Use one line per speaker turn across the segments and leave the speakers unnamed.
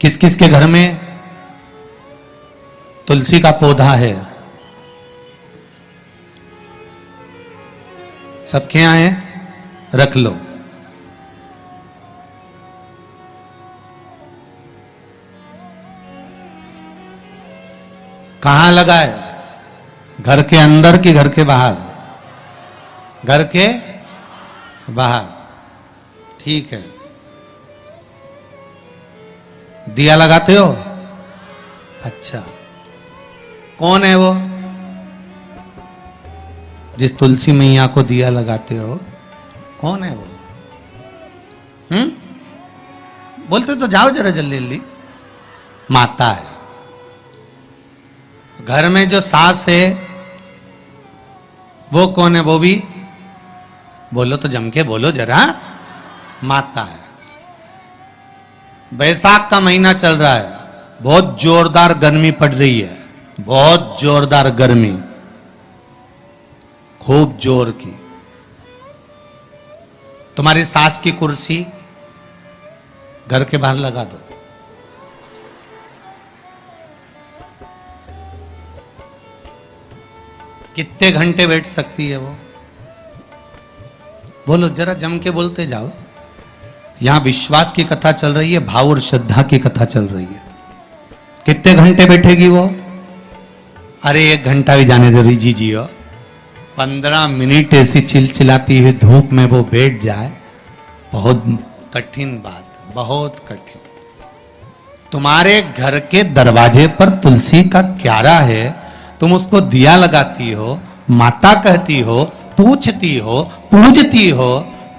किस किस के घर में तुलसी का पौधा है? सबके यहाँ है? रख लो। कहां लगा है? घर के अंदर कि घर के बाहर? घर के बाहर। ठीक है। दिया लगाते हो? अच्छा, कौन है वो जिस तुलसी मैया को दिया लगाते हो? कौन है वो? बोलते तो जाओ जरा जल्दी जल्दी। माता है। घर में जो सास है वो कौन है? वो भी बोलो तो जम के बोलो जरा। माता है। बैसाख का महीना चल रहा है, बहुत जोरदार गर्मी पड़ रही है, बहुत जोरदार गर्मी, खूब जोर की। तुम्हारी सास की कुर्सी घर के बाहर लगा दो। कितने घंटे बैठ सकती है वो? बोलो जरा, जम के बोलते जाओ। यहां विश्वास की कथा चल रही है, भाव और श्रद्धा की कथा चल रही है। कितने घंटे बैठेगी वो? अरे 1 घंटा भी जाने दो रिजी जी हो। 15 मिनट ऐसी चिलचिलाती हुई धूप में वो बैठ जाए, बहुत कठिन बात, बहुत कठिन। तुम्हारे घर के दरवाजे पर तुलसी का क्यारा है, तुम उसको दिया लगाती हो, माता कहती हो, पूछती हो, पूजती हो।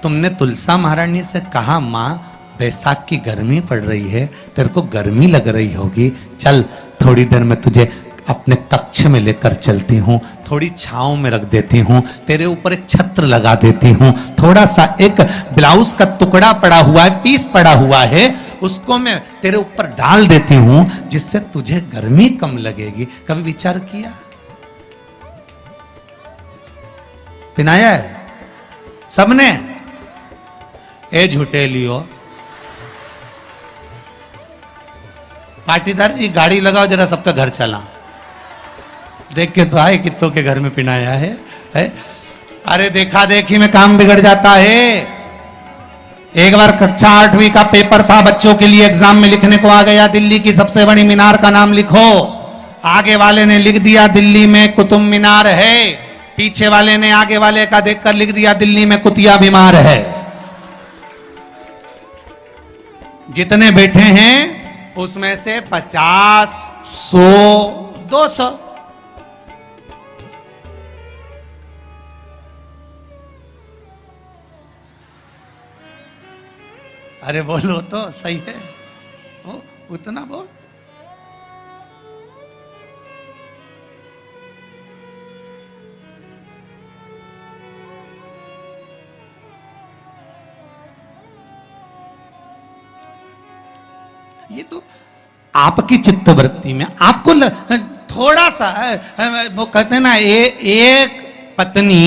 तुमने तुलसा महारानी से कहा, मां बैसाख की गर्मी पड़ रही है, तेरे को गर्मी लग रही होगी, चल थोड़ी देर में तुझे अपने कक्ष में लेकर चलती हूँ, थोड़ी छांव में रख देती हूँ, तेरे ऊपर एक छत्र लगा देती हूँ, थोड़ा सा एक ब्लाउज का टुकड़ा पड़ा हुआ है, पीस पड़ा हुआ है, उसको मैं तेरे ऊपर डाल देती हूँ, जिससे तुझे गर्मी कम लगेगी। कभी विचार किया? पिनाया है सबने? ए झूठेलियो, पाटीदार जी गाड़ी लगाओ जरा, सबका घर चला। देख के तो आए कित्तों के घर में पिनाया है? अरे देखा देखी में काम बिगड़ जाता है। एक बार कक्षा 8वीं का पेपर था, बच्चों के लिए एग्जाम में लिखने को आ गया, दिल्ली की सबसे बड़ी मीनार का नाम लिखो। आगे वाले ने लिख दिया दिल्ली में कुतुब मीनार है, पीछे वाले ने आगे वाले का देखकर लिख दिया दिल्ली में कुतिया बीमार है। जितने बैठे हैं उसमें से 50, 100, 200 अरे बोलो तो सही है, ओ, उतना बहुत। ये तो आपकी चित्तवृत्ति में आपको थोड़ा सा वो कहते हैं ना, एक पत्नी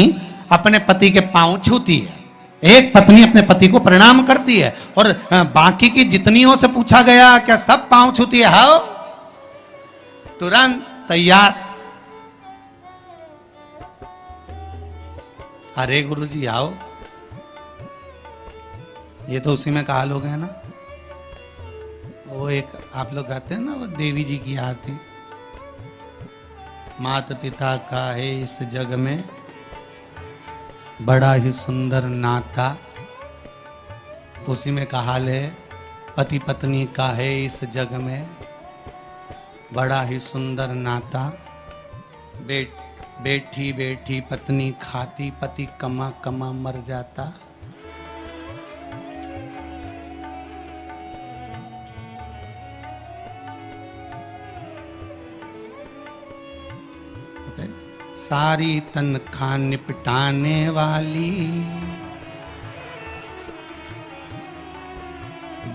अपने पति के पांव छूती है, एक पत्नी अपने पति को प्रणाम करती है, और बाकी की जितनियों से पूछा गया क्या सब पांव छूती है? हाँ, तुरंत तैयार। अरे गुरुजी आओ, ये तो उसी में का हाल हो गया ना। वो एक आप लोग गाते हैं ना, वो देवी जी की आरती, माता पिता का है इस जग में बड़ा ही सुंदर नाता, उसी में का हाल है। पति पत्नी का है इस जग में बड़ा ही सुंदर नाता, बैठी बैठी पत्नी खाती, पति कमा कमा मर जाता। सारी तनख्वाह निपटाने वाली,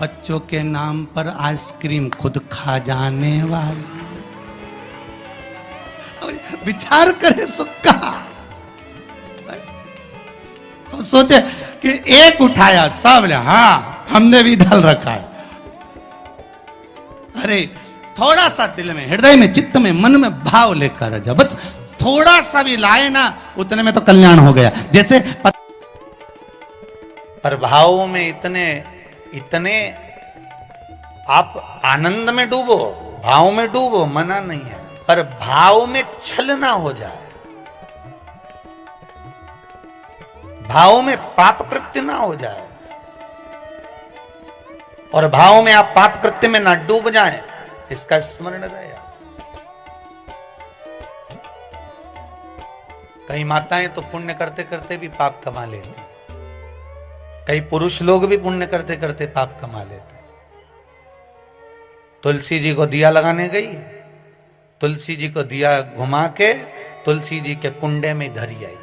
बच्चों के नाम पर आइसक्रीम खुद खा जाने वाली। विचार करे सुक्का। अब सोचे कि एक उठाया सब ने, हाँ हमने भी डाल रखा है। अरे थोड़ा सा दिल में, हृदय में, चित्त में, मन में भाव लेकर आ जा, बस थोड़ा सा भी लाए ना, उतने में तो कल्याण हो गया। जैसे
पर भावों में इतने इतने आप आनंद में डूबो, भाव में डूबो, मना नहीं है, पर भाव में छल ना हो जाए, भाव में पाप कृत्य ना हो जाए, और भाव में आप पाप कृत्य में ना डूब जाएं, इसका स्मरण रहे। कई माताएं तो पुण्य करते करते भी पाप कमा लेती, कई पुरुष लोग भी पुण्य करते करते पाप कमा लेते। तुलसी जी को दिया लगाने गई, तुलसी जी को दिया घुमा के तुलसी जी के कुंडे में धरी आई।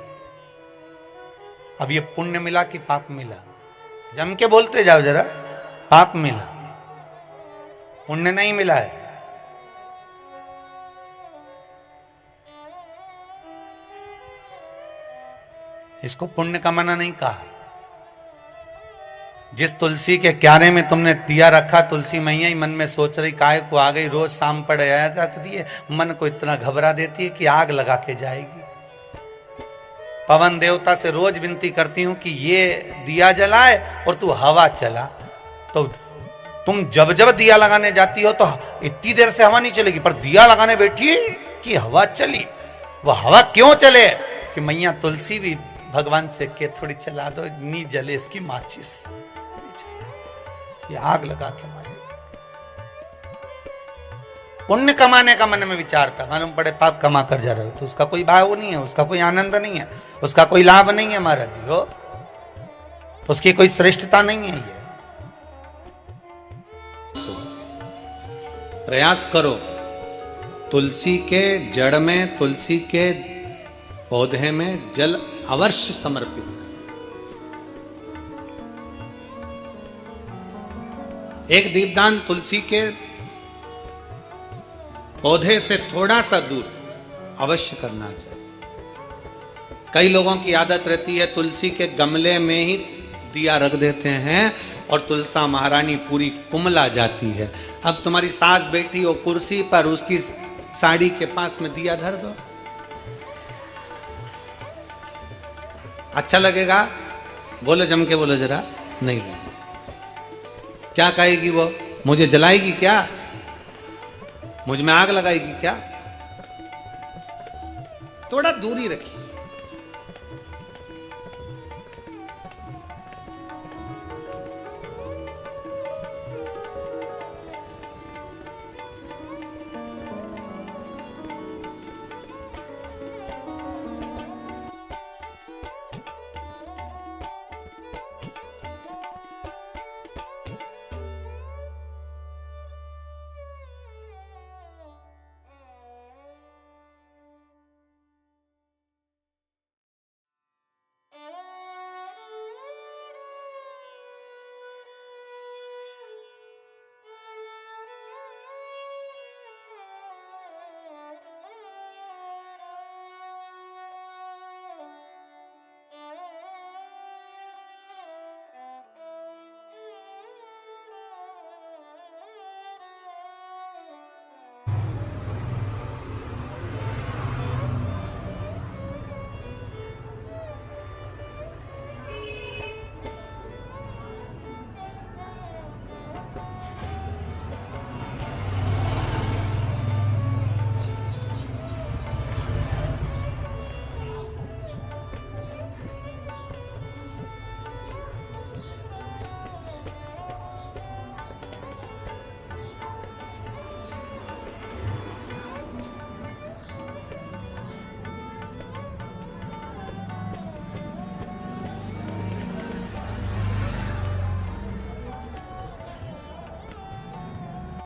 अब ये पुण्य मिला कि पाप मिला? जम के बोलते जाओ जरा, पाप मिला, पुण्य नहीं मिला है। इसको पुण्य कमाना नहीं कहा। जिस तुलसी के क्यारे में तुमने दिया रखा, तुलसी मैया ही मन में सोच रही काहे को आ गई, रोज शाम पड़ आया जाती है, मन को इतना घबरा देती है कि आग लगा के जाएगी। पवन देवता से रोज विनती करती हूं कि ये दिया जलाए और तू हवा चला। तो तुम जब जब दिया लगाने जाती हो तो इतनी देर से हवा नहीं चलेगी, पर दिया लगाने बैठी कि हवा चली। वह हवा क्यों चले? कि मैया तुलसी भी भगवान से के थोड़ी चला दो, नी जले इसकी माचिस, ये आग लगा के मारे। पुण्य कमाने का मन में विचार था, मालूम पड़े पाप कमा कर जा रहे हो तो उसका कोई भाव नहीं है, उसका कोई आनंद नहीं है, उसका कोई लाभ नहीं है महाराज जी हो, उसकी कोई श्रेष्ठता नहीं है। ये
प्रयास करो, तुलसी के जड़ में, तुलसी के पौधे में जल अवश्य समर्पित करो। एक दीपदान तुलसी के पौधे से थोड़ा सा दूर अवश्य करना चाहिए। कई लोगों की आदत रहती है तुलसी के गमले में ही दिया रख देते हैं और तुलसा महारानी पूरी कुमला जाती है। अब तुम्हारी सास बैठी हो कुर्सी पर, उसकी साड़ी के पास में दिया धर दो, अच्छा लगेगा? बोलो, जम के बोलो जरा। नहीं लगेगा। क्या कहेगी वो? मुझे जलाएगी क्या? मुझ में आग लगाएगी क्या? थोड़ा दूरी रखिए।